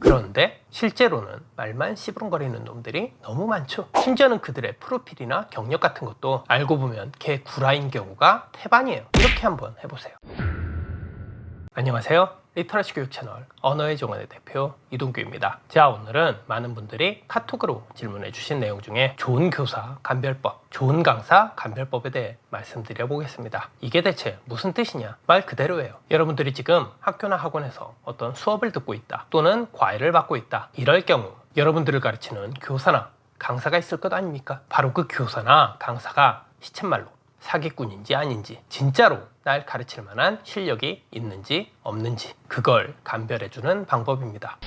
그런데 실제로는 말만 씨부름거리는 놈들이 너무 많죠. 심지어는 그들의 프로필이나 경력 같은 것도 알고 보면 개 구라인 경우가 태반이에요. 이렇게 한번 해보세요. 안녕하세요. 리터러시 교육 채널 언어의 정원의 대표 이동규입니다. 자, 오늘은 많은 분들이 카톡으로 질문해 주신 내용 중에 좋은 교사 감별법, 좋은 강사 감별법에 대해 말씀드려 보겠습니다. 이게 대체 무슨 뜻이냐? 말 그대로예요. 여러분들이 지금 학교나 학원에서 어떤 수업을 듣고 있다, 또는 과외를 받고 있다, 이럴 경우 여러분들을 가르치는 교사나 강사가 있을 것 아닙니까? 바로 그 교사나 강사가 시쳇말로 사기꾼인지 아닌지, 진짜로 날 가르칠 만한 실력이 있는지 없는지, 그걸 감별해주는 방법입니다.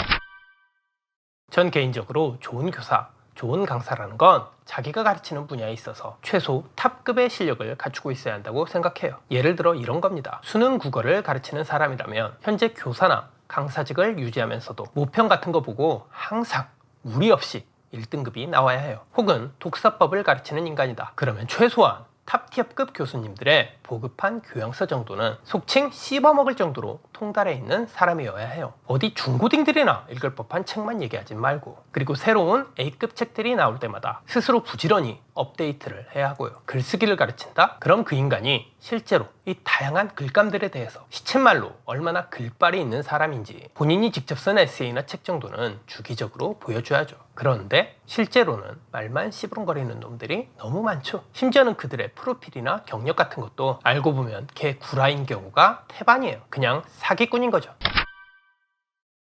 전 개인적으로 좋은 교사, 좋은 강사라는 건 자기가 가르치는 분야에 있어서 최소 탑급의 실력을 갖추고 있어야 한다고 생각해요. 예를 들어 이런 겁니다. 수능 국어를 가르치는 사람이라면 현재 교사나 강사직을 유지하면서도 모평 같은 거 보고 항상 무리 없이 1등급이 나와야 해요. 혹은 독서법을 가르치는 인간이다. 그러면 최소한 탑티어급 교수님들의 보급한 교양서 정도는 속칭 씹어먹을 정도로 통달해 있는 사람이어야 해요. 어디 중고딩들이나 읽을 법한 책만 얘기하지 말고, 그리고 새로운 A급 책들이 나올 때마다 스스로 부지런히 업데이트를 해야 하고요. 글쓰기를 가르친다? 그럼 그 인간이 실제로 이 다양한 글감들에 대해서 시쳇말로 얼마나 글빨이 있는 사람인지 본인이 직접 쓴 에세이나 책 정도는 주기적으로 보여줘야죠. 그런데 실제로는 말만 씨부름거리는 놈들이 너무 많죠. 심지어는 그들의 프로필이나 경력 같은 것도 알고 보면 개 구라인 경우가 태반이에요. 그냥 사기꾼인 거죠.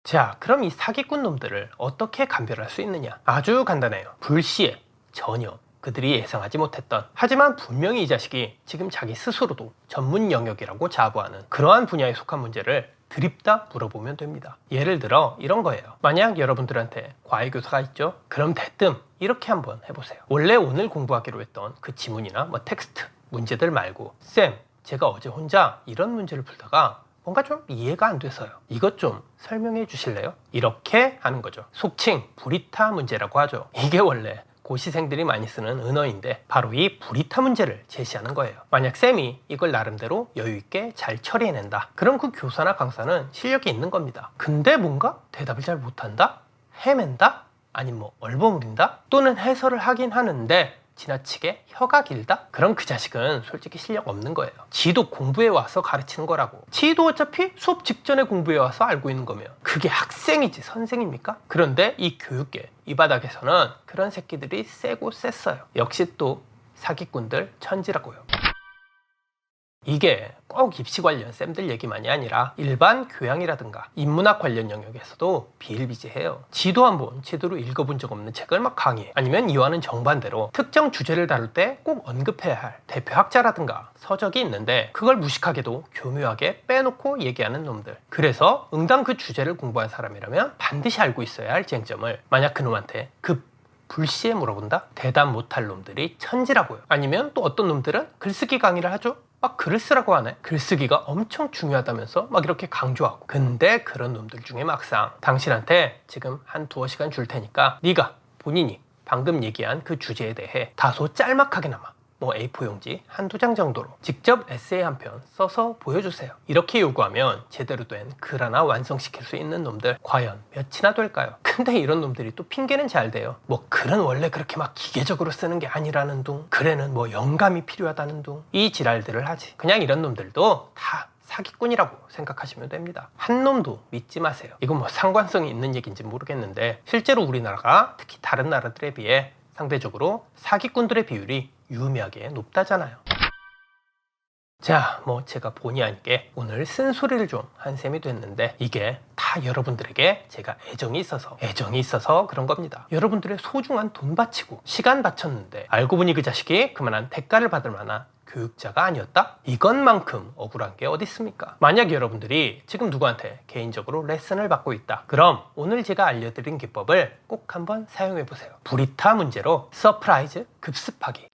자, 그럼 이 사기꾼 놈들을 어떻게 감별할 수 있느냐? 아주 간단해요. 불시에 전혀 그들이 예상하지 못했던, 하지만 분명히 이 자식이 지금 자기 스스로도 전문 영역이라고 자부하는 그러한 분야에 속한 문제를 드립다 물어보면 됩니다. 예를 들어 이런 거예요. 만약 여러분들한테 과외교사가 있죠? 그럼 대뜸 이렇게 한번 해보세요. 원래 오늘 공부하기로 했던 그 지문이나 텍스트 문제들 말고, 쌤, 제가 어제 혼자 이런 문제를 풀다가 뭔가 좀 이해가 안 돼서요. 이것 좀 설명해 주실래요? 이렇게 하는 거죠. 속칭 불이타 문제라고 하죠. 이게 원래 고시생들이 많이 쓰는 은어인데 바로 이 불이타 문제를 제시하는 거예요. 만약 쌤이 이걸 나름대로 여유있게 잘 처리해낸다, 그럼 그 교사나 강사는 실력이 있는 겁니다. 근데 뭔가 대답을 잘 못한다? 헤맨다? 아니면 얼버무린다? 또는 해설을 하긴 하는데 지나치게 혀가 길다? 그럼 그 자식은 솔직히 실력 없는 거예요. 지도 공부해 와서 가르치는 거라고. 지도 어차피 수업 직전에 공부해 와서 알고 있는 거면 그게 학생이지 선생입니까? 그런데 이 교육계 이 바닥에서는 그런 새끼들이 세고 셌어요. 역시 또 사기꾼들 천지라고요. 이게 꼭 입시 관련 쌤들 얘기만이 아니라 일반 교양이라든가 인문학 관련 영역에서도 비일비재해요. 지도 한번 제대로 읽어본 적 없는 책을 막 강의해. 아니면 이와는 정반대로 특정 주제를 다룰 때 꼭 언급해야 할 대표학자라든가 서적이 있는데 그걸 무식하게도 교묘하게 빼놓고 얘기하는 놈들. 그래서 응당 그 주제를 공부한 사람이라면 반드시 알고 있어야 할 쟁점을 만약 그놈한테 불시에 물어본다? 대답 못할 놈들이 천지라고요. 아니면 또 어떤 놈들은 글쓰기 강의를 하죠? 막 글을 쓰라고 하네. 글쓰기가 엄청 중요하다면서 막 이렇게 강조하고. 근데 그런 놈들 중에 막상 당신한테 지금 한 두어 시간 줄 테니까 네가 본인이 방금 얘기한 그 주제에 대해 다소 짤막하게나마 A4 용지 한두 장 정도로 직접 에세이 한 편 써서 보여주세요. 이렇게 요구하면 제대로 된 글 하나 완성시킬 수 있는 놈들 과연 몇이나 될까요? 근데 이런 놈들이 또 핑계는 잘 대요. 글은 원래 그렇게 막 기계적으로 쓰는 게 아니라는 둥, 글에는 영감이 필요하다는 둥, 이 지랄들을 하지. 그냥 이런 놈들도 다 사기꾼이라고 생각하시면 됩니다. 한 놈도 믿지 마세요. 이건 상관성이 있는 얘기인지 모르겠는데 실제로 우리나라가 특히 다른 나라들에 비해 상대적으로 사기꾼들의 비율이 유의미하게 높다잖아요. 자, 제가 본의 아니게 오늘 쓴소리를 좀 한 셈이 됐는데 이게 다 여러분들에게 제가 애정이 있어서 그런 겁니다. 여러분들의 소중한 돈 바치고 시간 바쳤는데 알고 보니 그 자식이 그만한 대가를 받을 만한 교육자가 아니었다? 이것만큼 억울한 게 어디 있습니까? 만약 여러분들이 지금 누구한테 개인적으로 레슨을 받고 있다, 그럼 오늘 제가 알려드린 기법을 꼭 한번 사용해 보세요. 불이타 문제로 서프라이즈 급습하기.